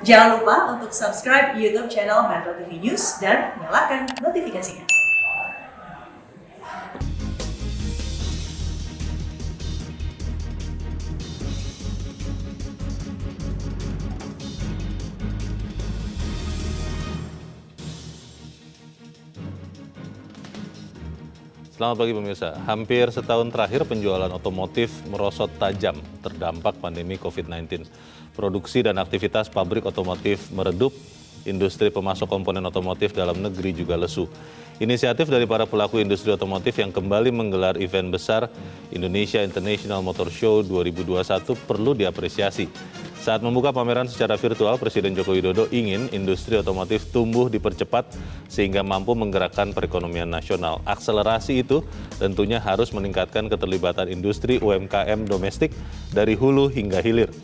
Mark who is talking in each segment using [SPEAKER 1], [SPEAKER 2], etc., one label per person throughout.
[SPEAKER 1] Jangan lupa untuk subscribe YouTube channel Metro TV News dan nyalakan notifikasinya.
[SPEAKER 2] Selamat pagi pemirsa. Hampir setahun terakhir penjualan otomotif merosot tajam terdampak pandemi COVID-19. Produksi dan aktivitas pabrik otomotif meredup, industri pemasok komponen otomotif dalam negeri juga lesu. Inisiatif dari para pelaku industri otomotif yang kembali menggelar event besar Indonesia International Motor Show 2021 perlu diapresiasi. Saat membuka pameran secara virtual, Presiden Joko Widodo ingin industri otomotif tumbuh dipercepat sehingga mampu menggerakkan perekonomian nasional. Akselerasi itu tentunya harus meningkatkan keterlibatan industri UMKM domestik dari hulu hingga hilir.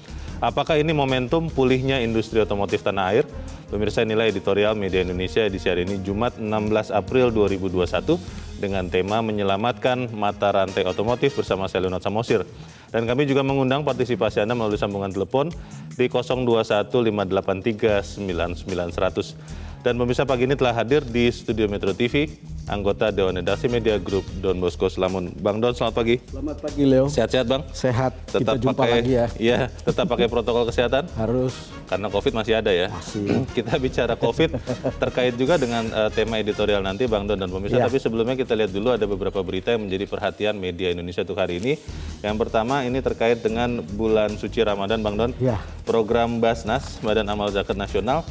[SPEAKER 2] Apakah ini momentum pulihnya industri otomotif tanah air? Pemirsa, inilah editorial Media Indonesia edisi hari ini Jumat 16 April 2021 dengan tema menyelamatkan mata rantai otomotif bersama saya Leonard Samosir. Dan kami juga mengundang partisipasi Anda melalui sambungan telepon di 021-583-9900. Dan pemirsa, pagi ini telah hadir di studio Metro TV anggota Dewan Redaksi Media Group Don Bosco Slamun. Bang Don, selamat pagi.
[SPEAKER 3] Selamat pagi, Leo.
[SPEAKER 2] Sehat-sehat, Bang?
[SPEAKER 3] Sehat.
[SPEAKER 2] Tetap
[SPEAKER 3] kita jumpa
[SPEAKER 2] pakai,
[SPEAKER 3] lagi ya.
[SPEAKER 2] Iya, tetap pakai protokol kesehatan?
[SPEAKER 3] Harus.
[SPEAKER 2] Karena COVID masih ada ya.
[SPEAKER 3] Masih.
[SPEAKER 2] Kita bicara COVID terkait juga dengan tema editorial nanti, Bang Don dan pemirsa.
[SPEAKER 3] Ya.
[SPEAKER 2] Tapi sebelumnya kita lihat dulu ada beberapa berita yang menjadi perhatian media Indonesia untuk hari ini. Yang pertama ini terkait dengan bulan suci Ramadan, Bang Don.
[SPEAKER 3] Ya.
[SPEAKER 2] Program Basnas, Badan Amal Zakat Nasional,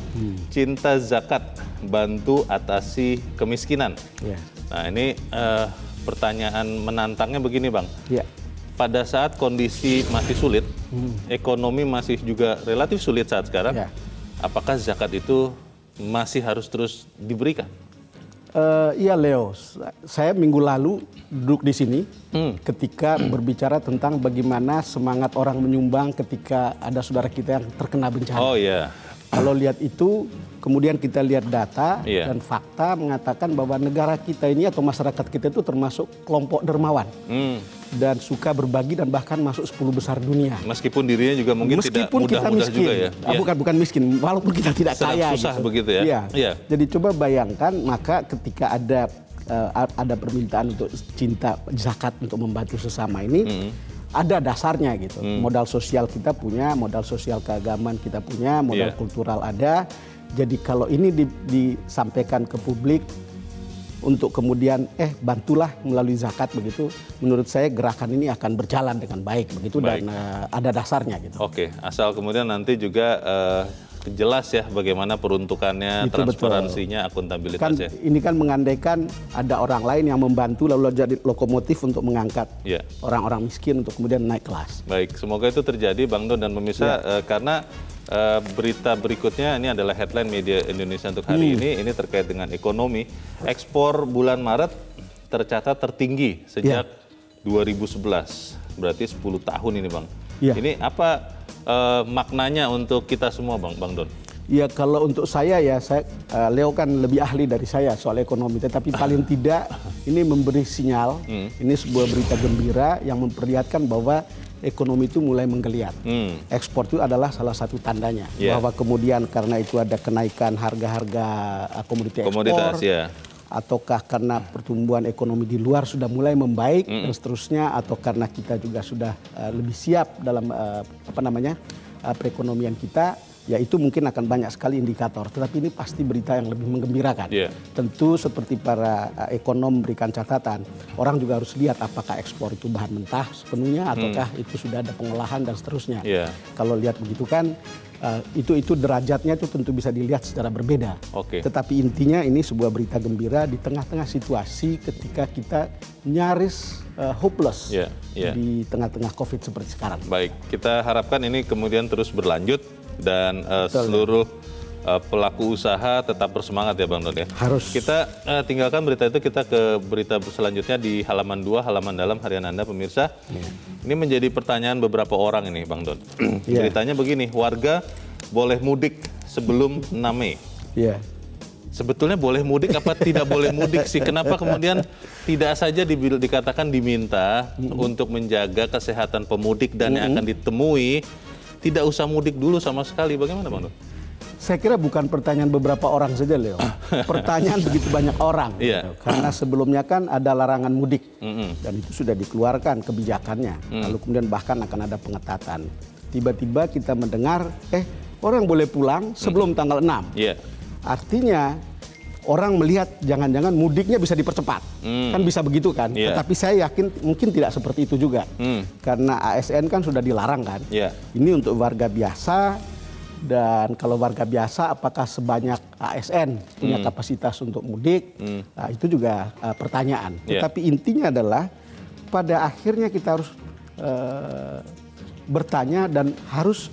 [SPEAKER 2] Cinta Zakat, bantu atasi kemiskinan.
[SPEAKER 3] Ya.
[SPEAKER 2] Nah ini pertanyaan menantangnya begini, Bang.
[SPEAKER 3] Ya.
[SPEAKER 2] Pada saat kondisi masih sulit, ekonomi masih juga relatif sulit saat sekarang,
[SPEAKER 3] Ya.
[SPEAKER 2] apakah zakat itu masih harus terus diberikan?
[SPEAKER 3] Iya, Leo. Saya minggu lalu duduk di sini ketika berbicara tentang bagaimana semangat orang menyumbang ketika ada saudara kita yang terkena bencana.
[SPEAKER 2] Oh iya.
[SPEAKER 3] Kalau lihat itu, kemudian kita lihat data
[SPEAKER 2] Iya.
[SPEAKER 3] dan fakta mengatakan bahwa negara kita ini atau masyarakat kita itu termasuk kelompok dermawan. Dan suka berbagi dan bahkan masuk 10 besar dunia.
[SPEAKER 2] Meskipun dirinya juga mungkin tidak
[SPEAKER 3] Meskipun kita
[SPEAKER 2] mudah-mudah
[SPEAKER 3] miskin,
[SPEAKER 2] juga ya. Iya.
[SPEAKER 3] bukan miskin, walaupun kita tidak
[SPEAKER 2] Sedang
[SPEAKER 3] kaya.
[SPEAKER 2] susah
[SPEAKER 3] gitu.
[SPEAKER 2] begitu ya.
[SPEAKER 3] Iya.
[SPEAKER 2] Iya.
[SPEAKER 3] Jadi coba bayangkan, maka ketika ada permintaan untuk cinta zakat untuk membantu sesama ini, ada dasarnya gitu. Modal sosial kita punya, modal sosial keagamaan kita punya, modal
[SPEAKER 2] Iya.
[SPEAKER 3] kultural ada. Jadi kalau ini disampaikan ke publik untuk kemudian bantulah melalui zakat begitu, menurut saya gerakan ini akan berjalan dengan baik begitu.
[SPEAKER 2] Baik.
[SPEAKER 3] Dan ada dasarnya gitu.
[SPEAKER 2] Oke, asal kemudian nanti juga jelas ya bagaimana peruntukannya,
[SPEAKER 3] Itu
[SPEAKER 2] transparansinya, akuntabilitasnya.
[SPEAKER 3] Ini kan mengandaikan ada orang lain yang membantu lalu jadi lokomotif untuk mengangkat
[SPEAKER 2] Iya.
[SPEAKER 3] orang-orang miskin untuk kemudian naik kelas.
[SPEAKER 2] Baik, semoga itu terjadi, Bang Don dan pemirsa, karena berita berikutnya ini adalah headline Media Indonesia untuk hari ini terkait dengan ekonomi. Ekspor bulan Maret tercatat tertinggi sejak 2011, berarti 10 tahun ini, Bang.
[SPEAKER 3] Ya.
[SPEAKER 2] Ini apa maknanya untuk kita semua, Bang Don?
[SPEAKER 3] Ya, kalau untuk saya ya, Leo kan lebih ahli dari saya soal ekonomi, tetapi paling tidak ini memberi sinyal, ini sebuah berita gembira yang memperlihatkan bahwa ekonomi itu mulai menggeliat. Ekspor itu adalah salah satu tandanya, bahwa kemudian karena itu ada kenaikan harga-harga komoditas ekspor, ataukah karena pertumbuhan ekonomi di luar sudah mulai membaik dan seterusnya, atau karena kita juga sudah lebih siap dalam perekonomian kita. Ya itu mungkin akan banyak sekali indikator, tetapi ini pasti berita yang lebih menggembirakan. Tentu seperti para ekonom memberikan catatan, orang juga harus lihat apakah ekspor itu bahan mentah sepenuhnya ataukah itu sudah ada pengolahan dan seterusnya. Kalau lihat begitu kan, itu derajatnya itu tentu bisa dilihat secara berbeda. Tetapi intinya ini sebuah berita gembira di tengah-tengah situasi ketika kita nyaris hopeless di tengah-tengah COVID seperti sekarang.
[SPEAKER 2] Baik, kita harapkan ini kemudian terus berlanjut dan seluruh pelaku usaha tetap bersemangat ya, Bang Don ya.
[SPEAKER 3] Harus.
[SPEAKER 2] Kita tinggalkan berita itu, kita ke berita selanjutnya di halaman 2, halaman dalam harian Anda pemirsa. Ini menjadi pertanyaan beberapa orang ini, Bang Don. Beritanya begini, warga boleh mudik sebelum 6 Mei. Sebetulnya boleh mudik apa tidak boleh mudik sih? Kenapa kemudian tidak saja dikatakan diminta untuk menjaga kesehatan pemudik dan yang akan ditemui, tidak usah mudik dulu sama sekali? Bagaimana, Bang Don?
[SPEAKER 3] Saya kira bukan pertanyaan beberapa orang saja, Leo. Pertanyaan begitu banyak orang.
[SPEAKER 2] Iya.
[SPEAKER 3] Gitu. Karena sebelumnya kan ada larangan mudik. Dan itu sudah dikeluarkan kebijakannya. Lalu kemudian bahkan akan ada pengetatan. Tiba-tiba kita mendengar, orang boleh pulang sebelum tanggal 6.
[SPEAKER 2] Iya.
[SPEAKER 3] Artinya orang melihat jangan-jangan mudiknya bisa dipercepat. Kan bisa begitu kan.
[SPEAKER 2] Iya.
[SPEAKER 3] Tetapi saya yakin mungkin tidak seperti itu juga. Karena ASN kan sudah dilarang kan.
[SPEAKER 2] Iya.
[SPEAKER 3] Ini untuk warga biasa. Dan kalau warga biasa apakah sebanyak ASN punya kapasitas untuk mudik? Nah, itu juga pertanyaan.
[SPEAKER 2] Yeah.
[SPEAKER 3] Tetapi intinya adalah pada akhirnya kita harus bertanya dan harus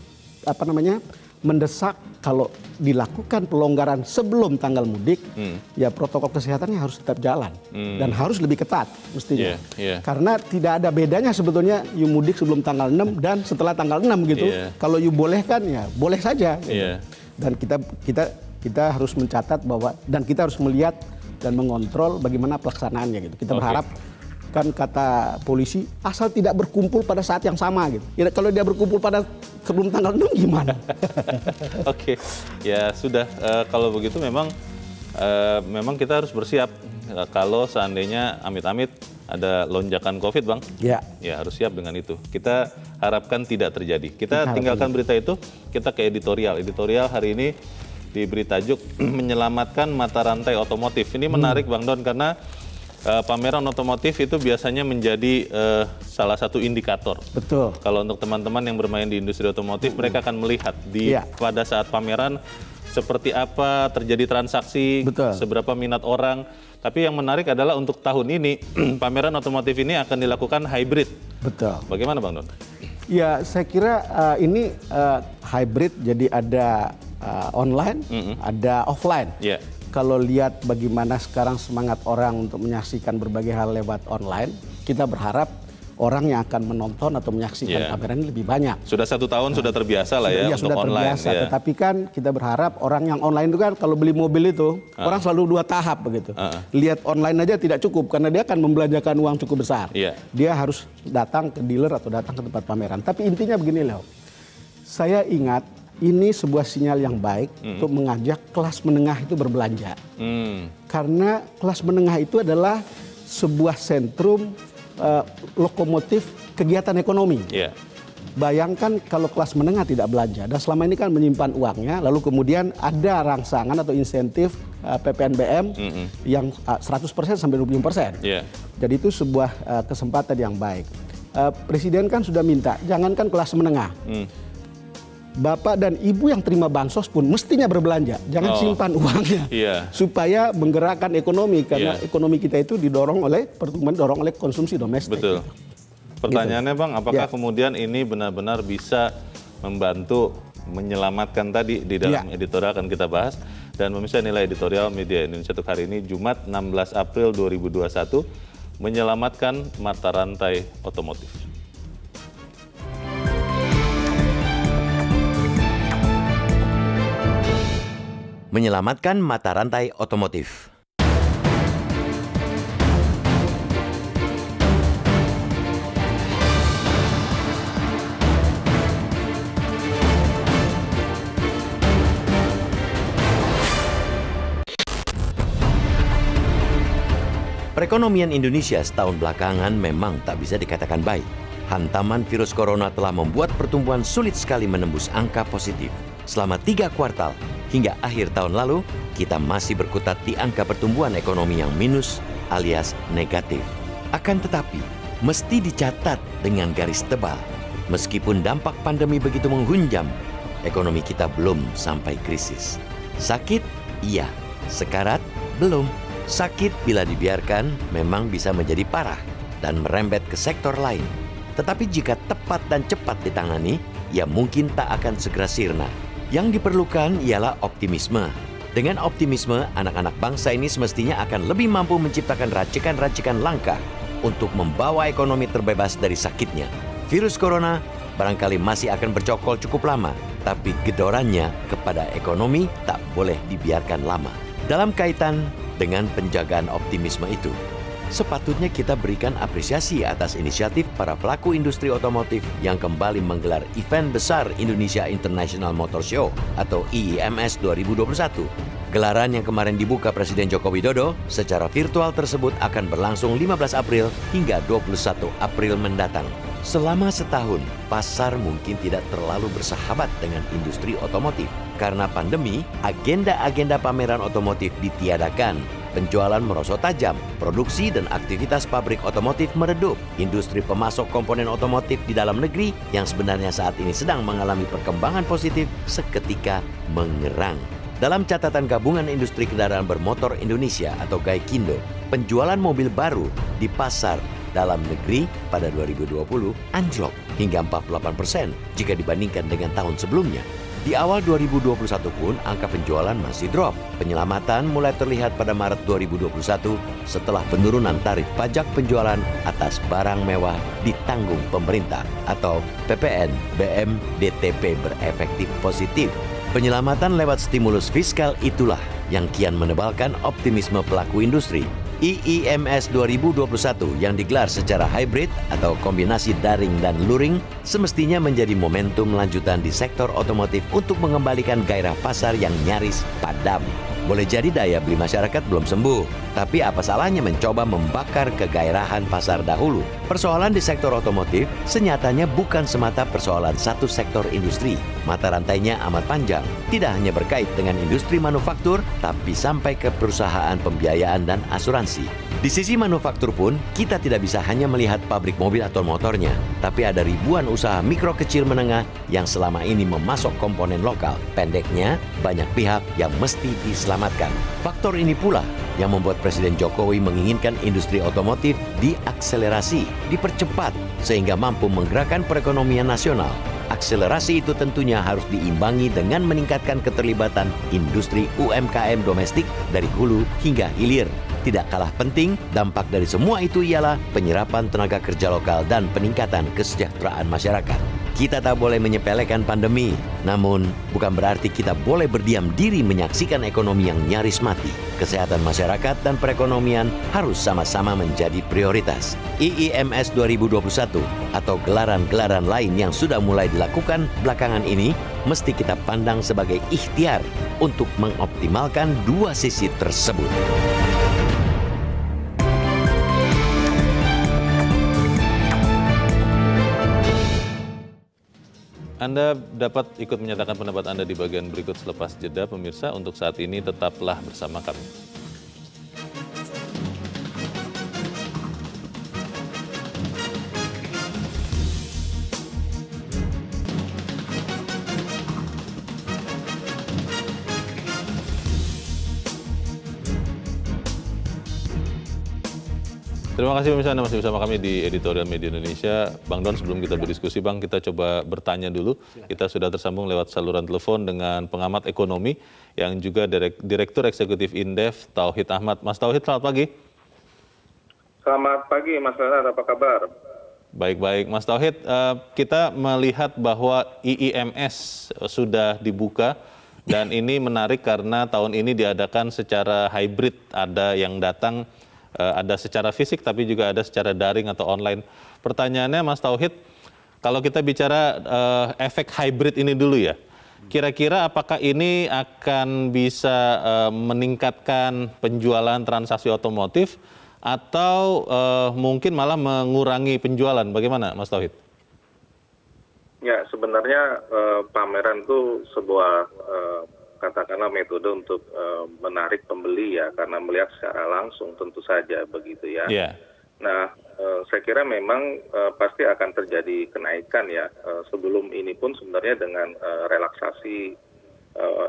[SPEAKER 3] mendesak kalau dilakukan pelonggaran sebelum tanggal mudik, ya protokol kesehatannya harus tetap jalan dan harus lebih ketat mestinya. Karena tidak ada bedanya sebetulnya you mudik sebelum tanggal 6 dan setelah tanggal 6 gitu. Kalau you bolehkan ya boleh saja. Gitu. Dan kita harus mencatat bahwa dan kita harus melihat dan mengontrol bagaimana pelaksanaannya gitu. Kita berharap kan kata polisi asal tidak berkumpul pada saat yang sama gitu. Ya, kalau dia berkumpul pada sebelum tanggal 6 gimana?
[SPEAKER 2] Oke, ya sudah kalau begitu memang kita harus bersiap kalau seandainya amit-amit ada lonjakan COVID, Bang. Ya harus siap dengan itu. Kita harapkan tidak terjadi. Kita tinggalkan berita itu, kita ke editorial. Editorial hari ini diberi tajuk menyelamatkan mata rantai otomotif. Ini menarik, Bang Don, karena pameran otomotif itu biasanya menjadi salah satu indikator.
[SPEAKER 3] Betul.
[SPEAKER 2] Kalau untuk teman-teman yang bermain di industri otomotif, mereka akan melihat pada saat pameran seperti apa terjadi transaksi, seberapa minat orang. Tapi yang menarik adalah untuk tahun ini pameran otomotif ini akan dilakukan hybrid.
[SPEAKER 3] Betul.
[SPEAKER 2] Bagaimana, Bang Don?
[SPEAKER 3] Ya, saya kira ini hybrid, jadi ada online, ada offline. Kalau lihat bagaimana sekarang semangat orang untuk menyaksikan berbagai hal lewat online, kita berharap orang yang akan menonton atau menyaksikan pameran ini lebih banyak.
[SPEAKER 2] Sudah 1 tahun sudah terbiasa lah ya untuk
[SPEAKER 3] sudah
[SPEAKER 2] online.
[SPEAKER 3] Terbiasa. Tetapi kan kita berharap orang yang online itu kan kalau beli mobil itu orang selalu 2 tahap begitu. Lihat online aja tidak cukup karena dia akan membelanjakan uang cukup besar. Dia harus datang ke dealer atau datang ke tempat pameran. Tapi intinya begini loh, saya ingat ini sebuah sinyal yang baik untuk mengajak kelas menengah itu berbelanja. Karena kelas menengah itu adalah sebuah sentrum lokomotif kegiatan ekonomi. Bayangkan kalau kelas menengah tidak belanja dan selama ini kan menyimpan uangnya, lalu kemudian ada rangsangan atau insentif PPNBM yang 100% sampai 20%. Jadi itu sebuah kesempatan yang baik. Presiden kan sudah minta, jangankan kelas menengah. Bapak dan ibu yang terima bansos pun mestinya berbelanja, jangan simpan uangnya, supaya menggerakkan ekonomi karena ekonomi kita itu didorong oleh pertumbuhan, didorong oleh konsumsi domestik.
[SPEAKER 2] Betul. Pertanyaannya, Bang, apakah kemudian ini benar-benar bisa membantu menyelamatkan tadi di dalam editorial akan kita bahas, dan pemirsa nilai editorial Media Indonesia untuk hari ini Jumat 16 April 2021 menyelamatkan mata rantai otomotif.
[SPEAKER 4] Menyelamatkan mata rantai otomotif. Perekonomian Indonesia setahun belakangan memang tak bisa dikatakan baik. Hantaman virus corona telah membuat pertumbuhan sulit sekali menembus angka positif. Selama 3 kuartal hingga akhir tahun lalu, kita masih berkutat di angka pertumbuhan ekonomi yang minus alias negatif. Akan tetapi, mesti dicatat dengan garis tebal. Meskipun dampak pandemi begitu menghunjam, ekonomi kita belum sampai krisis. Sakit? Iya. Sekarat? Belum. Sakit bila dibiarkan memang bisa menjadi parah dan merembet ke sektor lain. Tetapi jika tepat dan cepat ditangani, ia mungkin tak akan segera sirna. Yang diperlukan ialah optimisme. Dengan optimisme, anak-anak bangsa ini semestinya akan lebih mampu menciptakan racikan-racikan langkah untuk membawa ekonomi terbebas dari sakitnya. Virus corona barangkali masih akan bercokol cukup lama, tapi gedorannya kepada ekonomi tak boleh dibiarkan lama. Dalam kaitan dengan penjagaan optimisme itu, Sepatutnya kita berikan apresiasi atas inisiatif para pelaku industri otomotif yang kembali menggelar event besar Indonesia International Motor Show atau IIMS 2021. Gelaran yang kemarin dibuka Presiden Joko Widodo secara virtual tersebut akan berlangsung 15 April hingga 21 April mendatang. Selama setahun, pasar mungkin tidak terlalu bersahabat dengan industri otomotif. Karena pandemi, agenda-agenda pameran otomotif ditiadakan. Penjualan merosot tajam, produksi dan aktivitas pabrik otomotif meredup. Industri pemasok komponen otomotif di dalam negeri yang sebenarnya saat ini sedang mengalami perkembangan positif seketika mengerang. Dalam catatan Gabungan Industri Kendaraan Bermotor Indonesia atau GAIKINDO, penjualan mobil baru di pasar dalam negeri pada 2020 anjlok hingga 48% jika dibandingkan dengan tahun sebelumnya. Di awal 2021 pun angka penjualan masih drop. Penyelamatan mulai terlihat pada Maret 2021 setelah penurunan tarif pajak penjualan atas barang mewah ditanggung pemerintah atau PPN BM DTP berefektif positif. Penyelamatan lewat stimulus fiskal itulah yang kian menebalkan optimisme pelaku industri. IIMS 2021 yang digelar secara hybrid atau kombinasi daring dan luring semestinya menjadi momentum lanjutan di sektor otomotif untuk mengembalikan gairah pasar yang nyaris padam. Boleh jadi daya beli masyarakat belum sembuh, tapi apa salahnya mencoba membakar kegairahan pasar dahulu? Persoalan di sektor otomotif senyatanya bukan semata persoalan satu sektor industri. Mata rantainya amat panjang, tidak hanya berkait dengan industri manufaktur, tapi sampai ke perusahaan pembiayaan dan asuransi. Di sisi manufaktur pun, kita tidak bisa hanya melihat pabrik mobil atau motornya, tapi ada ribuan usaha mikro kecil menengah yang selama ini memasok komponen lokal. Pendeknya, banyak pihak yang mesti diselamatkan. Faktor ini pula yang membuat Presiden Jokowi menginginkan industri otomotif diakselerasi, dipercepat, sehingga mampu menggerakkan perekonomian nasional. Akselerasi itu tentunya harus diimbangi dengan meningkatkan keterlibatan industri UMKM domestik dari hulu hingga hilir. Tidak kalah penting, dampak dari semua itu ialah penyerapan tenaga kerja lokal dan peningkatan kesejahteraan masyarakat. Kita tak boleh menyepelekan pandemi, namun bukan berarti kita boleh berdiam diri menyaksikan ekonomi yang nyaris mati. Kesehatan masyarakat dan perekonomian harus sama-sama menjadi prioritas. IIMS 2021 atau gelaran-gelaran lain yang sudah mulai dilakukan belakangan ini mesti kita pandang sebagai ikhtiar untuk mengoptimalkan dua sisi tersebut.
[SPEAKER 2] Anda dapat ikut menyatakan pendapat Anda di bagian berikut selepas jeda, pemirsa. Untuk saat ini tetaplah bersama kami. Terima kasih pemirsa, Anda masih bersama kami di Editorial Media Indonesia. Bang Don, sebelum kita berdiskusi, Bang, kita coba bertanya dulu. Kita sudah tersambung lewat saluran telepon dengan pengamat ekonomi yang juga Direktur Eksekutif Indef, Tauhid Ahmad. Mas Tauhid, selamat pagi.
[SPEAKER 5] Selamat pagi, Mas Renat. Apa kabar?
[SPEAKER 2] Baik-baik. Mas Tauhid, kita melihat bahwa IIMS sudah dibuka dan ini menarik karena tahun ini diadakan secara hybrid. Ada yang datang ada secara fisik tapi juga ada secara daring atau online. Pertanyaannya Mas Tauhid, kalau kita bicara efek hybrid ini dulu ya, kira-kira apakah ini akan bisa meningkatkan penjualan transaksi otomotif atau mungkin malah mengurangi penjualan? Bagaimana Mas Tauhid?
[SPEAKER 5] Ya, sebenarnya pameran itu sebuah katakanlah metode untuk menarik pembeli ya, karena melihat secara langsung tentu saja begitu ya. Yeah. Nah, saya kira memang pasti akan terjadi kenaikan ya. Sebelum ini pun sebenarnya dengan relaksasi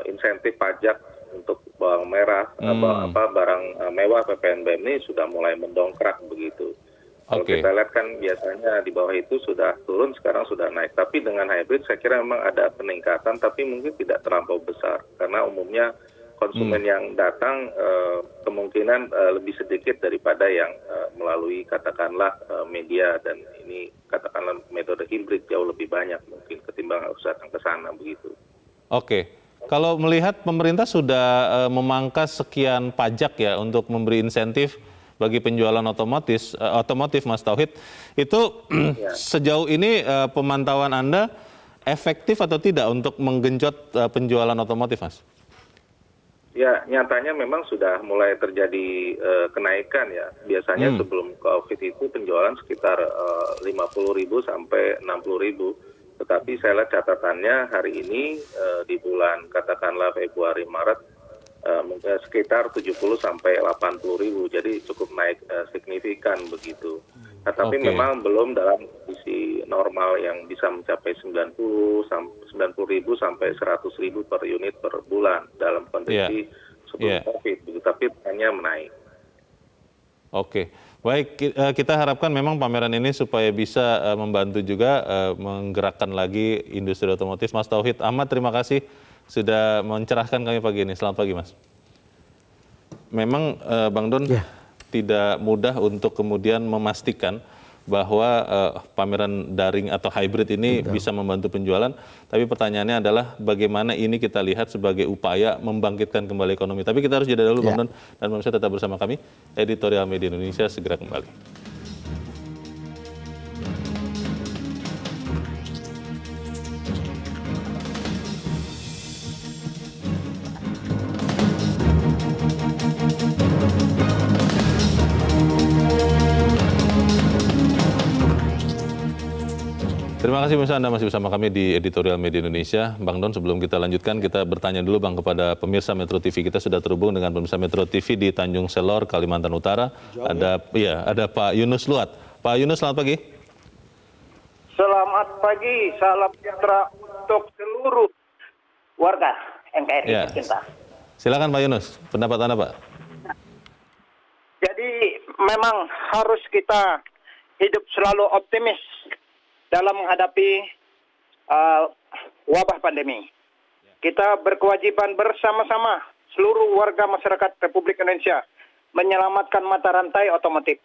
[SPEAKER 5] insentif pajak untuk bawang merah, barang mewah PPNBM ini sudah mulai mendongkrak begitu. Kalau kita lihat kan biasanya di bawah itu sudah turun, sekarang sudah naik. Tapi dengan hybrid saya kira memang ada peningkatan, tapi mungkin tidak terlampau besar. Karena umumnya konsumen yang datang kemungkinan lebih sedikit daripada yang melalui katakanlah media, dan ini katakanlah metode hybrid jauh lebih banyak mungkin ketimbang harus datang ke sana begitu.
[SPEAKER 2] Oke. Kalau melihat pemerintah sudah memangkas sekian pajak ya untuk memberi insentif bagi penjualan otomotif Mas Tauhid, itu sejauh ini pemantauan Anda efektif atau tidak untuk menggenjot penjualan otomotif, Mas?
[SPEAKER 5] Ya, nyatanya memang sudah mulai terjadi kenaikan ya. Biasanya sebelum COVID itu penjualan sekitar 50.000 sampai 60.000. Tetapi saya lihat catatannya hari ini di bulan katakanlah Februari Maret sekitar 70 sampai 80.000. Jadi cukup naik signifikan begitu. Nah, tapi memang belum dalam kondisi normal yang bisa mencapai 90.000 sampai 100.000 per unit per bulan dalam kondisi sebelum COVID. Tapi hanya menaik. Oke.
[SPEAKER 2] Baik, kita harapkan memang pameran ini supaya bisa membantu juga menggerakkan lagi industri otomotif. Mas Tauhid Ahmad, terima kasih sudah mencerahkan kami pagi ini. Selamat pagi, Mas. Memang Bang Don tidak mudah untuk kemudian memastikan bahwa pameran daring atau hybrid ini bisa membantu penjualan. Tapi pertanyaannya adalah bagaimana ini kita lihat sebagai upaya membangkitkan kembali ekonomi. Tapi kita harus jeda dulu, Bang Don, dan pemirsa tetap bersama kami. Editorial Media Indonesia segera kembali. Terima kasih pemirsa, Anda masih bersama kami di Editorial Media Indonesia. Bang Don, sebelum kita lanjutkan, kita bertanya dulu Bang kepada pemirsa Metro TV. Kita sudah terhubung dengan pemirsa Metro TV di Tanjung Selor, Kalimantan Utara. Ada Pak Yunus Luat. Pak Yunus, selamat pagi.
[SPEAKER 6] Selamat pagi, salam sejahtera untuk seluruh warga NKRI tercinta.
[SPEAKER 2] Silakan Pak Yunus, pendapat Anda Pak.
[SPEAKER 6] Jadi memang harus kita hidup selalu optimis dalam menghadapi wabah pandemi. Kita berkewajiban bersama-sama seluruh warga masyarakat Republik Indonesia menyelamatkan mata rantai otomotif.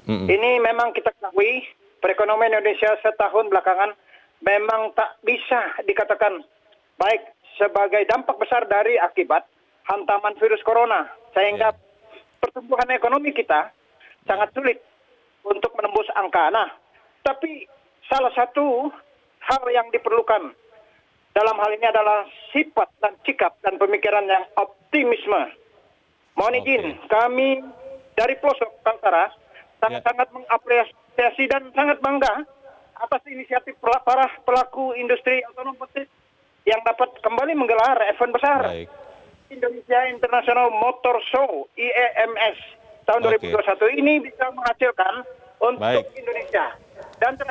[SPEAKER 6] Ini memang kita ketahui perekonomian Indonesia setahun belakangan memang tak bisa dikatakan baik sebagai dampak besar dari akibat hantaman virus corona. Sehingga pertumbuhan ekonomi kita sangat sulit untuk menembus angka. Nah, tapi salah satu hal yang diperlukan dalam hal ini adalah sifat dan sikap dan pemikiran yang optimisme. Mohon izin, kami dari pelosok Kaltara sangat mengapresiasi dan sangat bangga atas inisiatif para pelaku industri otomotif yang dapat kembali menggelar event besar Indonesia International Motor Show IEMS tahun 2021 ini bisa menghasilkan untuk Indonesia.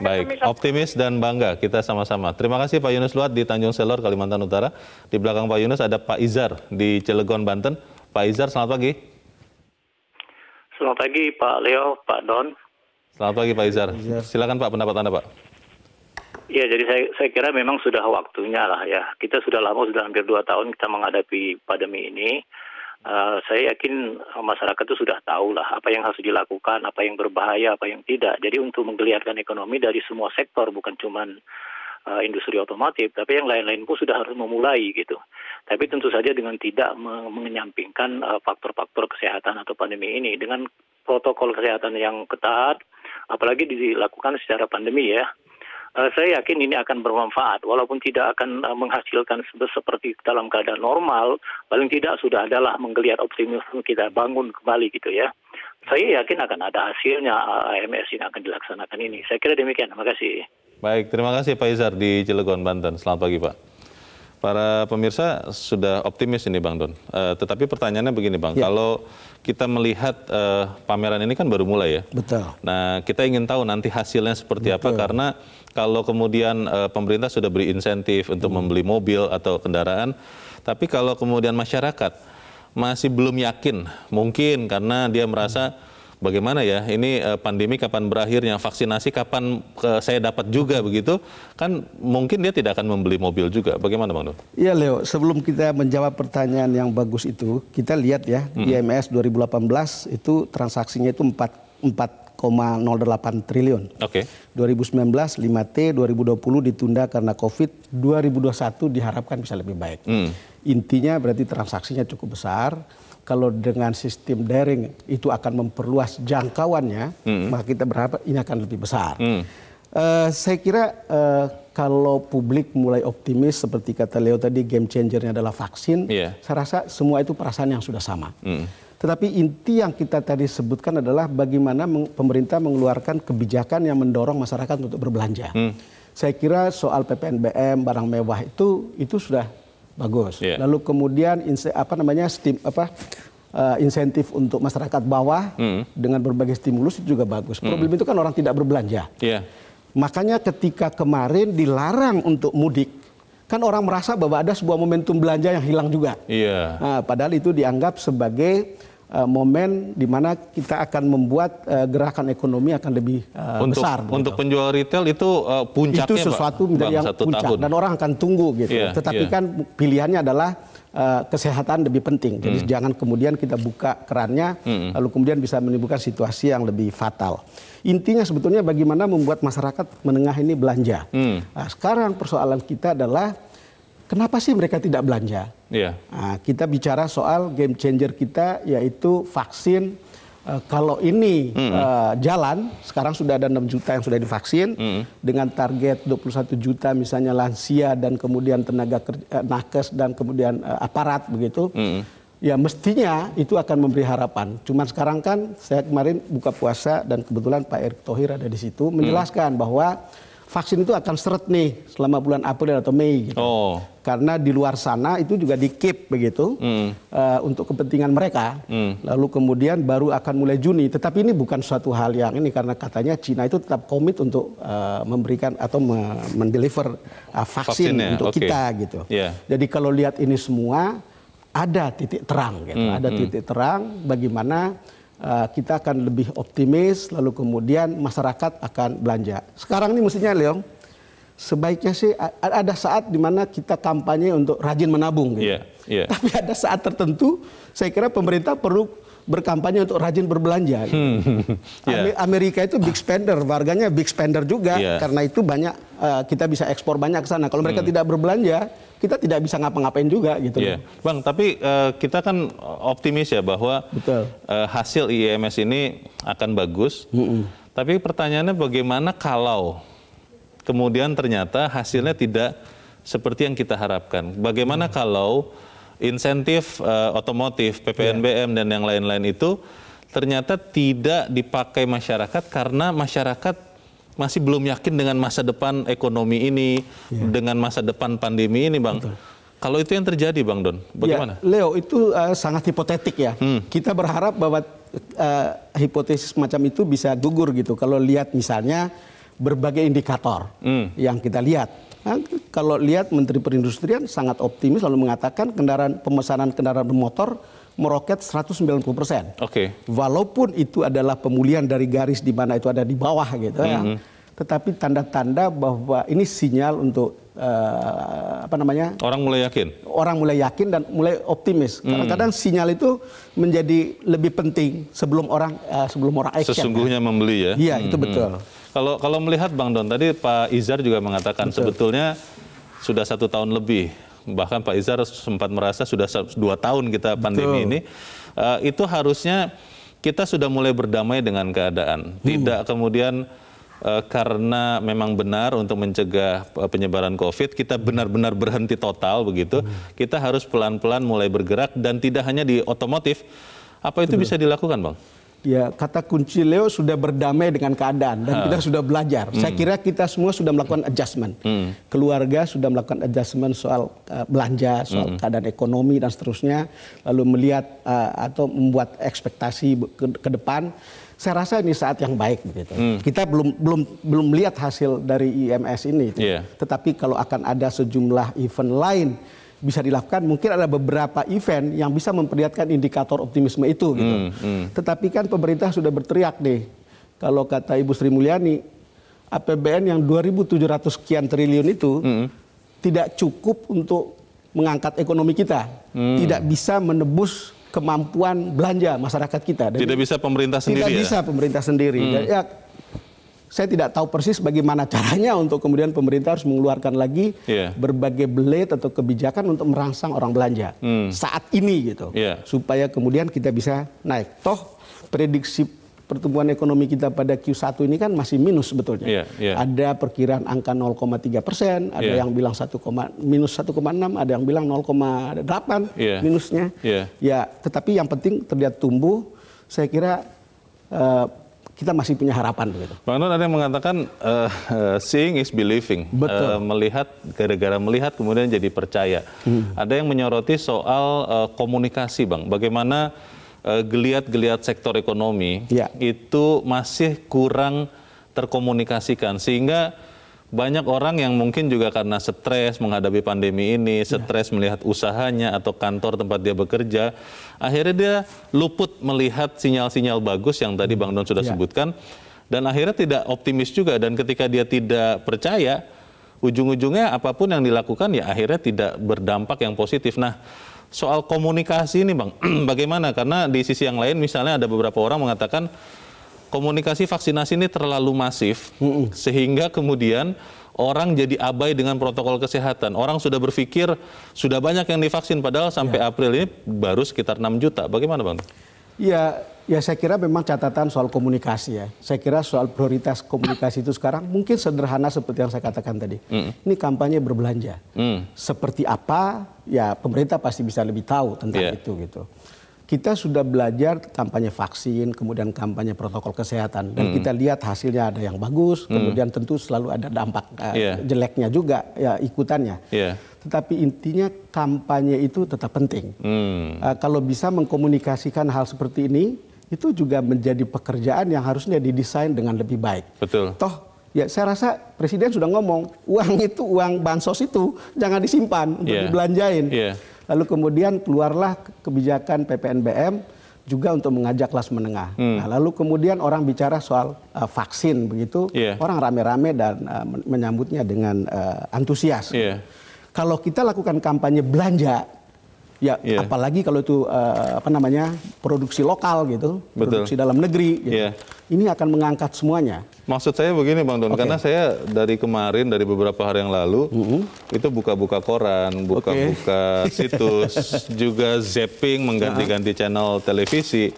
[SPEAKER 2] Baik, optimis dan bangga kita sama-sama. Terima kasih Pak Yunus Luat di Tanjung Selor, Kalimantan Utara. Di belakang Pak Yunus ada Pak Izar di Cilegon, Banten. Pak Izar, selamat pagi.
[SPEAKER 7] Selamat pagi Pak Leo, Pak Don.
[SPEAKER 2] Selamat pagi Pak Izar. Silakan Pak, pendapat Anda Pak.
[SPEAKER 7] Ya, jadi saya kira memang sudah waktunya lah ya. Kita sudah hampir 2 tahun kita menghadapi pandemi ini. Saya yakin masyarakat itu sudah tahu lah apa yang harus dilakukan, apa yang berbahaya, apa yang tidak. Jadi untuk menggeliatkan ekonomi dari semua sektor, bukan cuma industri otomotif, tapi yang lain-lain pun sudah harus memulai gitu. Tapi tentu saja dengan tidak menyampingkan faktor-faktor kesehatan atau pandemi ini. Dengan protokol kesehatan yang ketat, apalagi dilakukan secara pandemi ya. Saya yakin ini akan bermanfaat, walaupun tidak akan menghasilkan seperti dalam keadaan normal, paling tidak sudah adalah menggeliat optimisme kita bangun kembali gitu ya. Saya yakin akan ada hasilnya AMS ini akan dilaksanakan ini. Saya kira demikian, terima kasih.
[SPEAKER 2] Baik, terima kasih Pak Izar di Cilegon, Banten. Selamat pagi Pak. Para pemirsa sudah optimis ini Bang Don. Tetapi pertanyaannya begini Bang, kalau kita melihat pameran ini kan baru mulai ya.
[SPEAKER 3] Betul.
[SPEAKER 2] Nah, kita ingin tahu nanti hasilnya seperti apa, karena kalau kemudian pemerintah sudah beri insentif untuk membeli mobil atau kendaraan, tapi kalau kemudian masyarakat masih belum yakin, mungkin karena dia merasa bagaimana ya, ini pandemi kapan berakhirnya, vaksinasi kapan saya dapat juga begitu, kan mungkin dia tidak akan membeli mobil juga. Bagaimana Bang Don? Iya
[SPEAKER 3] Leo, sebelum kita menjawab pertanyaan yang bagus itu, kita lihat ya, IMS 2018 itu transaksinya itu 4,08 triliun. 2019 5T, 2020 ditunda karena COVID, 2021 diharapkan bisa lebih baik. Intinya berarti transaksinya cukup besar. kalau dengan sistem daring itu akan memperluas jangkauannya, maka kita berharap ini akan lebih besar. Saya kira kalau publik mulai optimis seperti kata Leo tadi, game changernya adalah vaksin, saya rasa semua itu perasaan yang sudah sama. Tetapi inti yang kita tadi sebutkan adalah bagaimana pemerintah mengeluarkan kebijakan yang mendorong masyarakat untuk berbelanja. Saya kira soal PPNBM barang mewah itu sudah bagus. Lalu kemudian insentif untuk masyarakat bawah dengan berbagai stimulus itu juga bagus. Problem itu kan orang tidak berbelanja. Makanya ketika kemarin dilarang untuk mudik, kan orang merasa bahwa ada sebuah momentum belanja yang hilang juga. Nah, padahal itu dianggap sebagai momen di mana kita akan membuat gerakan ekonomi akan lebih besar.
[SPEAKER 2] Untuk penjual retail itu puncaknya,
[SPEAKER 3] itu sesuatu yang puncak dan orang akan tunggu gitu. Tetapi kan pilihannya adalah kesehatan lebih penting. Jadi jangan kemudian kita buka kerannya lalu kemudian bisa menimbulkan situasi yang lebih fatal. Intinya sebetulnya bagaimana membuat masyarakat menengah ini belanja. Nah, sekarang persoalan kita adalah kenapa sih mereka tidak belanja? Nah, kita bicara soal game changer kita yaitu vaksin. Kalau ini jalan, sekarang sudah ada 6 juta yang sudah divaksin dengan target 21 juta misalnya lansia dan kemudian tenaga kerja, nakes dan kemudian aparat begitu. Ya mestinya itu akan memberi harapan. Cuman sekarang kan saya kemarin buka puasa dan kebetulan Pak Erick Thohir ada di situ menjelaskan bahwa vaksin itu akan seret nih selama bulan April atau Mei gitu. Karena di luar sana itu juga di-keep begitu untuk kepentingan mereka. Lalu kemudian baru akan mulai Juni. Tetapi ini bukan suatu hal yang ini karena katanya Cina itu tetap komit untuk memberikan atau mendeliver vaksin untuk kita gitu. Jadi kalau lihat ini semua ada titik terang gitu. Ada titik terang bagaimana kita akan lebih optimis, lalu kemudian masyarakat akan belanja. Sekarang ini mestinya Leong, sebaiknya sih ada saat di mana kita kampanye untuk rajin menabung gitu. Tapi ada saat tertentu saya kira pemerintah perlu berkampanye untuk rajin berbelanja. Gitu. Amerika itu big spender, warganya big spender juga karena itu banyak kita bisa ekspor banyak ke sana. Kalau mereka tidak berbelanja, kita tidak bisa ngapa-ngapain juga gitu.
[SPEAKER 2] Bang, tapi kita kan optimis ya bahwa hasil IMS ini akan bagus. Tapi pertanyaannya bagaimana kalau kemudian ternyata hasilnya tidak seperti yang kita harapkan? Bagaimana kalau insentif otomotif, PPNBM dan yang lain-lain itu ternyata tidak dipakai masyarakat karena masyarakat masih belum yakin dengan masa depan ekonomi ini, dengan masa depan pandemi ini, Bang. Kalau itu yang terjadi, Bang Don, bagaimana?
[SPEAKER 3] Leo, itu sangat hipotetik ya. Kita berharap bahwa hipotesis macam itu bisa gugur gitu. Kalau lihat misalnya berbagai indikator yang kita lihat. Nah, kalau lihat Menteri Perindustrian sangat optimis lalu mengatakan pemesanan kendaraan bermotor meroket 190%. Walaupun itu adalah pemulihan dari garis di mana itu ada di bawah gitu ya. Tetapi tanda-tanda bahwa ini sinyal untuk orang mulai yakin. Orang mulai yakin dan mulai optimis. Kadang-kadang sinyal itu menjadi lebih penting sebelum orang action. Sesungguhnya membeli ya. Iya, itu betul.
[SPEAKER 2] Kalau melihat Bang Don tadi Pak Izar juga mengatakan sebetulnya sudah 1 tahun lebih. Bahkan Pak Izar sempat merasa sudah 2 tahun kita pandemi ini, itu harusnya kita sudah mulai berdamai dengan keadaan. Tidak kemudian karena memang benar untuk mencegah penyebaran COVID, kita benar-benar berhenti total begitu. Kita harus pelan-pelan mulai bergerak dan tidak hanya di otomotif. Apa itu bisa dilakukan, Bang?
[SPEAKER 3] Ya, kata kunci Leo sudah berdamai dengan keadaan dan kita sudah belajar. Saya kira kita semua sudah melakukan adjustment. Keluarga sudah melakukan adjustment soal belanja, soal keadaan ekonomi dan seterusnya. Lalu melihat atau membuat ekspektasi ke depan. Saya rasa ini saat yang baik begitu. Kita belum melihat hasil dari IMS ini. Tetapi kalau akan ada sejumlah event lain bisa dilakukan, mungkin ada beberapa event yang bisa memperlihatkan indikator optimisme itu gitu. Tetapi kan pemerintah sudah berteriak nih, kalau kata Ibu Sri Mulyani, APBN yang 2.700 sekian triliun itu tidak cukup untuk mengangkat ekonomi kita, tidak bisa menebus kemampuan belanja masyarakat kita.
[SPEAKER 2] Tidak bisa pemerintah sendiri.
[SPEAKER 3] Tidak bisa pemerintah sendiri. Ya, saya tidak tahu persis bagaimana caranya untuk kemudian pemerintah harus mengeluarkan lagi berbagai blade atau kebijakan untuk merangsang orang belanja saat ini gitu, supaya kemudian kita bisa naik. Toh prediksi pertumbuhan ekonomi kita pada Q1 ini kan masih minus sebetulnya. Ada perkiraan angka 0,3%, ada yang bilang minus 1,6, ada yang bilang 0,8 minusnya. Ya, tetapi yang penting terlihat tumbuh. Saya kira kita masih punya harapan begitu.
[SPEAKER 2] Bang Don, ada yang mengatakan seeing is believing. Melihat, gara-gara melihat kemudian jadi percaya. Ada yang menyoroti soal komunikasi, Bang. Bagaimana geliat-geliat sektor ekonomi itu masih kurang terkomunikasikan, sehingga banyak orang yang mungkin juga karena stres menghadapi pandemi ini, stres melihat usahanya atau kantor tempat dia bekerja, akhirnya dia luput melihat sinyal-sinyal bagus yang tadi Bang Don sudah sebutkan, dan akhirnya tidak optimis juga, dan ketika dia tidak percaya, ujung-ujungnya apapun yang dilakukan ya akhirnya tidak berdampak yang positif. Nah, soal komunikasi ini Bang, bagaimana? Karena di sisi yang lain misalnya ada beberapa orang mengatakan komunikasi vaksinasi ini terlalu masif, sehingga kemudian orang jadi abai dengan protokol kesehatan. Orang sudah berpikir sudah banyak yang divaksin, padahal sampai April ini baru sekitar 6 juta. Bagaimana Bang?
[SPEAKER 3] Ya saya kira memang catatan soal komunikasi ya. Saya kira soal prioritas komunikasi itu sekarang mungkin sederhana seperti yang saya katakan tadi. Ini kampanye berbelanja. Seperti apa, ya pemerintah pasti bisa lebih tahu tentang itu gitu. Kita sudah belajar kampanye vaksin, kemudian kampanye protokol kesehatan, dan kita lihat hasilnya ada yang bagus, kemudian tentu selalu ada dampak jeleknya juga ya ikutannya. Tetapi intinya kampanye itu tetap penting. Kalau bisa mengkomunikasikan hal seperti ini, itu juga menjadi pekerjaan yang harusnya didesain dengan lebih baik.
[SPEAKER 2] Betul.
[SPEAKER 3] Toh ya saya rasa Presiden sudah ngomong, uang bansos itu jangan disimpan untuk dibelanjain. Lalu kemudian keluarlah kebijakan PPNBM juga untuk mengajak kelas menengah. Nah, lalu kemudian orang bicara soal vaksin begitu, orang rame-rame dan menyambutnya dengan antusias. Kalau kita lakukan kampanye belanja, ya apalagi kalau itu produksi lokal gitu, produksi dalam negeri, gitu. Ini akan mengangkat semuanya.
[SPEAKER 2] Maksud saya begini Bang Don, karena saya dari kemarin, dari beberapa hari yang lalu, itu buka-buka koran, buka-buka situs, juga zapping, mengganti-ganti channel televisi.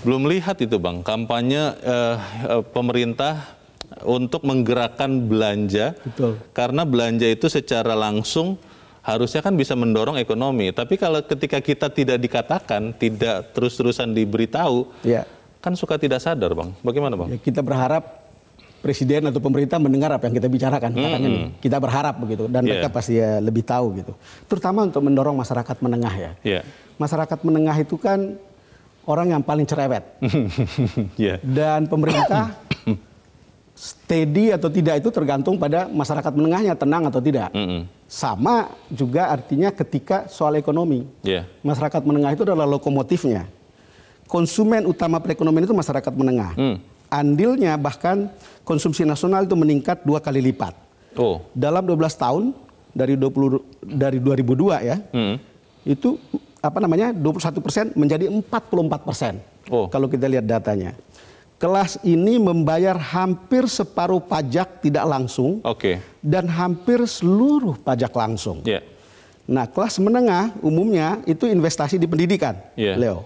[SPEAKER 2] Belum lihat itu Bang, kampanye pemerintah untuk menggerakkan belanja, karena belanja itu secara langsung harusnya kan bisa mendorong ekonomi. Tapi kalau ketika kita tidak dikatakan, tidak terus-terusan diberitahu, kan suka tidak sadar Bang. Bagaimana Bang?
[SPEAKER 3] Ya, kita berharap Presiden atau pemerintah mendengar apa yang kita bicarakan. Kita berharap begitu, dan mereka pasti lebih tahu gitu. Terutama untuk mendorong masyarakat menengah ya. Masyarakat menengah itu kan orang yang paling cerewet. Dan pemerintah steady atau tidak itu tergantung pada masyarakat menengahnya tenang atau tidak. Sama juga artinya ketika soal ekonomi. Masyarakat menengah itu adalah lokomotifnya. Konsumen utama perekonomian itu masyarakat menengah. Andilnya bahkan konsumsi nasional itu meningkat 2 kali lipat. Dalam 12 tahun dari 2002 ya, itu 21% menjadi 44%. Kalau kita lihat datanya. Kelas ini membayar hampir separuh pajak tidak langsung dan hampir seluruh pajak langsung. Nah, kelas menengah umumnya itu investasi di pendidikan, Leo.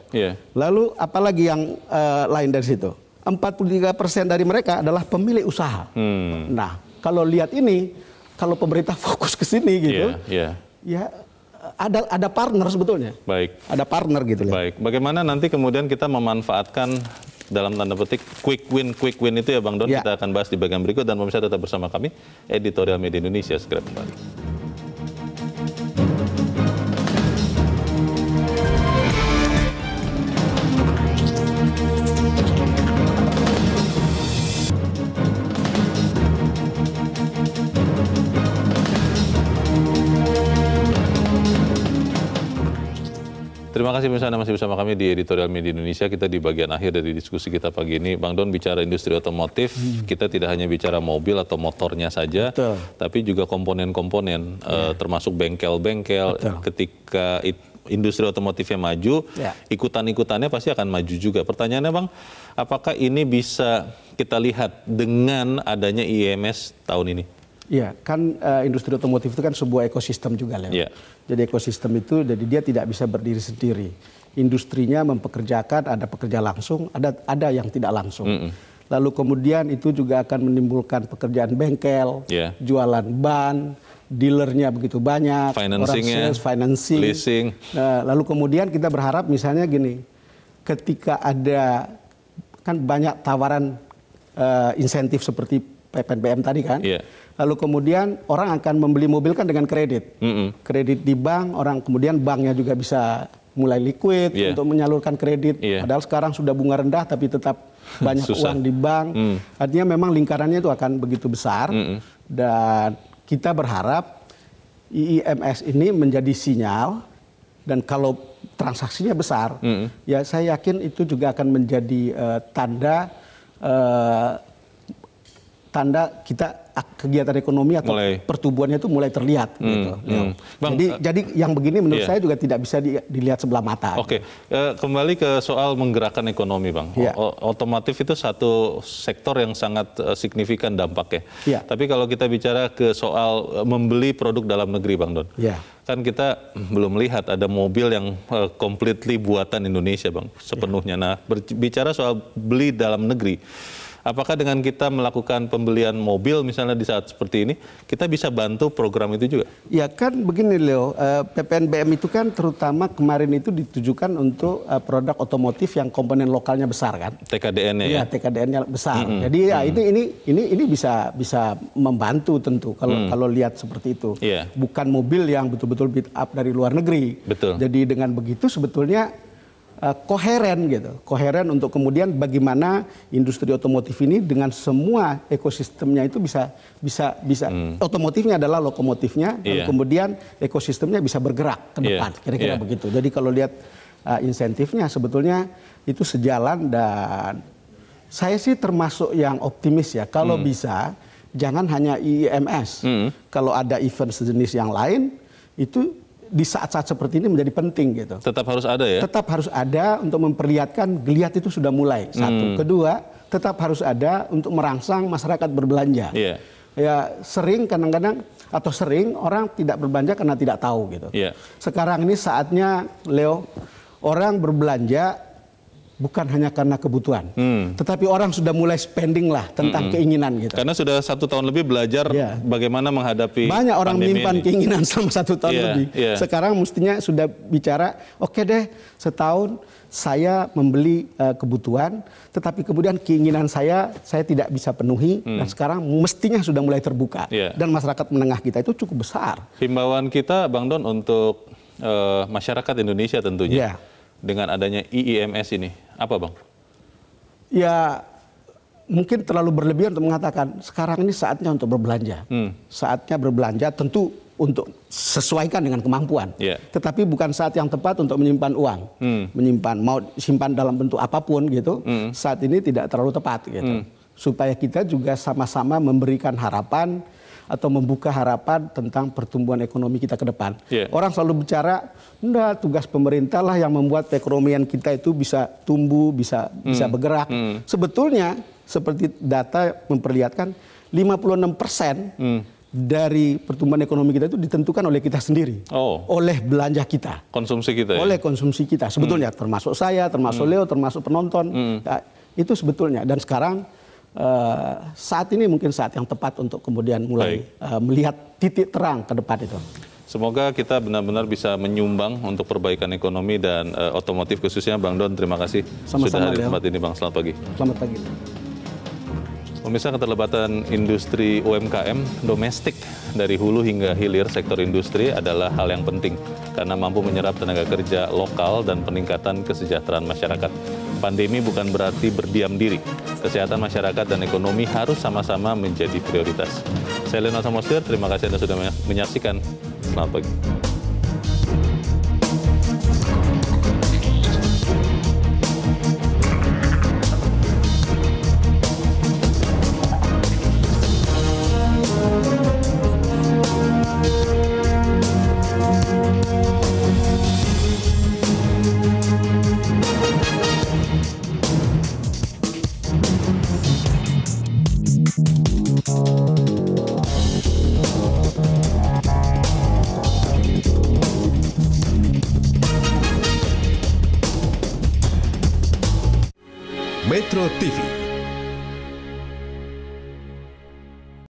[SPEAKER 3] Lalu apalagi yang lain dari situ? 43% dari mereka adalah pemilik usaha. Nah, kalau lihat ini, kalau pemerintah fokus ke sini gitu, ya ada partner sebetulnya. Ada partner gitu, Leo.
[SPEAKER 2] Bagaimana nanti kemudian kita memanfaatkan dalam tanda petik quick win itu ya Bang Don, kita akan bahas di bagian berikut, dan pemirsa tetap bersama kami, Editorial Media Indonesia segera kembali. Terima kasih pemirsa, Anda masih bersama kami di Editorial Media Indonesia. Kita di bagian akhir dari diskusi kita pagi ini. Bang Don bicara industri otomotif, kita tidak hanya bicara mobil atau motornya saja, tapi juga komponen-komponen, termasuk bengkel-bengkel. Ketika industri otomotifnya maju, ikutan-ikutannya pasti akan maju juga. Pertanyaannya Bang, apakah ini bisa kita lihat dengan adanya IEMS tahun ini?
[SPEAKER 3] Iya, kan industri otomotif itu kan sebuah ekosistem juga, Leo. Jadi ekosistem itu, jadi dia tidak bisa berdiri sendiri. Industrinya mempekerjakan, ada pekerja langsung, ada yang tidak langsung. Lalu kemudian itu juga akan menimbulkan pekerjaan bengkel, jualan ban, dealernya begitu banyak, financing, leasing. Lalu kemudian kita berharap misalnya gini, ketika ada kan banyak tawaran insentif seperti PPNBM tadi kan, lalu kemudian orang akan membeli mobil kan dengan kredit, kredit di bank, orang kemudian banknya juga bisa mulai liquid untuk menyalurkan kredit, padahal sekarang sudah bunga rendah tapi tetap banyak uang di bank, artinya memang lingkarannya itu akan begitu besar dan kita berharap IEMS ini menjadi sinyal dan kalau transaksinya besar, ya saya yakin itu juga akan menjadi tanda kita kegiatan ekonomi atau pertumbuhannya itu mulai terlihat. Gitu. Bang, jadi yang begini menurut saya juga tidak bisa dilihat sebelah mata.
[SPEAKER 2] Oke, kembali ke soal menggerakkan ekonomi, Bang. Otomotif itu satu sektor yang sangat signifikan dampaknya. Tapi kalau kita bicara ke soal membeli produk dalam negeri, Bang Don, kan kita belum melihat ada mobil yang completely buatan Indonesia, Bang, sepenuhnya. Nah, berbicara soal beli dalam negeri, apakah dengan kita melakukan pembelian mobil misalnya di saat seperti ini, kita bisa bantu program itu juga? Ya
[SPEAKER 3] kan begini Leo, PPNBM itu kan terutama kemarin itu ditujukan untuk produk otomotif yang komponen lokalnya besar kan? TKDN-nya ya? Iya, TKDN-nya besar. Jadi ya ini bisa membantu tentu kalau lihat seperti itu. Bukan mobil yang betul-betul beat up dari luar negeri. Betul. Jadi dengan begitu sebetulnya koheren untuk kemudian bagaimana industri otomotif ini dengan semua ekosistemnya itu bisa otomotifnya adalah lokomotifnya, dan kemudian ekosistemnya bisa bergerak ke depan, kira-kira begitu. Jadi kalau lihat insentifnya sebetulnya itu sejalan dan saya sih termasuk yang optimis ya kalau bisa jangan hanya IEMS, kalau ada event sejenis yang lain itu di saat-saat seperti ini menjadi penting gitu. Tetap harus ada ya? Tetap harus ada untuk memperlihatkan geliat itu sudah mulai. Satu. Kedua, tetap harus ada untuk merangsang masyarakat berbelanja. Ya sering kadang-kadang atau sering orang tidak berbelanja karena tidak tahu gitu. Sekarang ini saatnya Leo, orang berbelanja bukan hanya karena kebutuhan, tetapi orang sudah mulai spending lah tentang keinginan gitu. Karena sudah 1 tahun lebih belajar bagaimana menghadapi banyak orang menyimpan keinginan selama 1 tahun lebih. Sekarang mestinya sudah bicara, oke deh setahun saya membeli kebutuhan, tetapi kemudian keinginan saya tidak bisa penuhi, dan sekarang mestinya sudah mulai terbuka. Dan masyarakat menengah kita itu cukup besar.
[SPEAKER 2] Himbauan kita Bang Don untuk masyarakat Indonesia tentunya. Dengan adanya IEMS ini, apa Bang?
[SPEAKER 3] Ya mungkin terlalu berlebihan untuk mengatakan sekarang ini saatnya untuk berbelanja. Saatnya berbelanja tentu untuk sesuaikan dengan kemampuan. Tetapi bukan saat yang tepat untuk menyimpan uang. Mau simpan dalam bentuk apapun gitu, saat ini tidak terlalu tepat gitu. Supaya kita juga sama-sama memberikan harapan atau membuka harapan tentang pertumbuhan ekonomi kita ke depan. Orang selalu bicara, enggak, tugas pemerintah lah yang membuat perekonomian kita itu bisa tumbuh, bisa bergerak. Sebetulnya seperti data memperlihatkan 56% dari pertumbuhan ekonomi kita itu ditentukan oleh kita sendiri, oleh belanja kita, konsumsi kita, oleh konsumsi kita. Sebetulnya termasuk saya, termasuk Leo, termasuk penonton, itu sebetulnya. Dan sekarang saat ini mungkin saat yang tepat untuk kemudian mulai melihat titik terang ke depan itu.
[SPEAKER 2] Semoga kita benar-benar bisa menyumbang untuk perbaikan ekonomi dan otomotif khususnya. Bang Don, terima kasih sudah hadir di tempat ini, Bang. Selamat pagi.
[SPEAKER 3] Selamat pagi.
[SPEAKER 2] Pemirsa, keterlibatan industri UMKM domestik dari hulu hingga hilir sektor industri adalah hal yang penting karena mampu menyerap tenaga kerja lokal dan peningkatan kesejahteraan masyarakat. Pandemi bukan berarti berdiam diri. Kesehatan masyarakat dan ekonomi harus sama-sama menjadi prioritas. Saya Leonard Samosir, terima kasih Anda sudah menyaksikan. Selamat pagi.
[SPEAKER 8] Metro TV.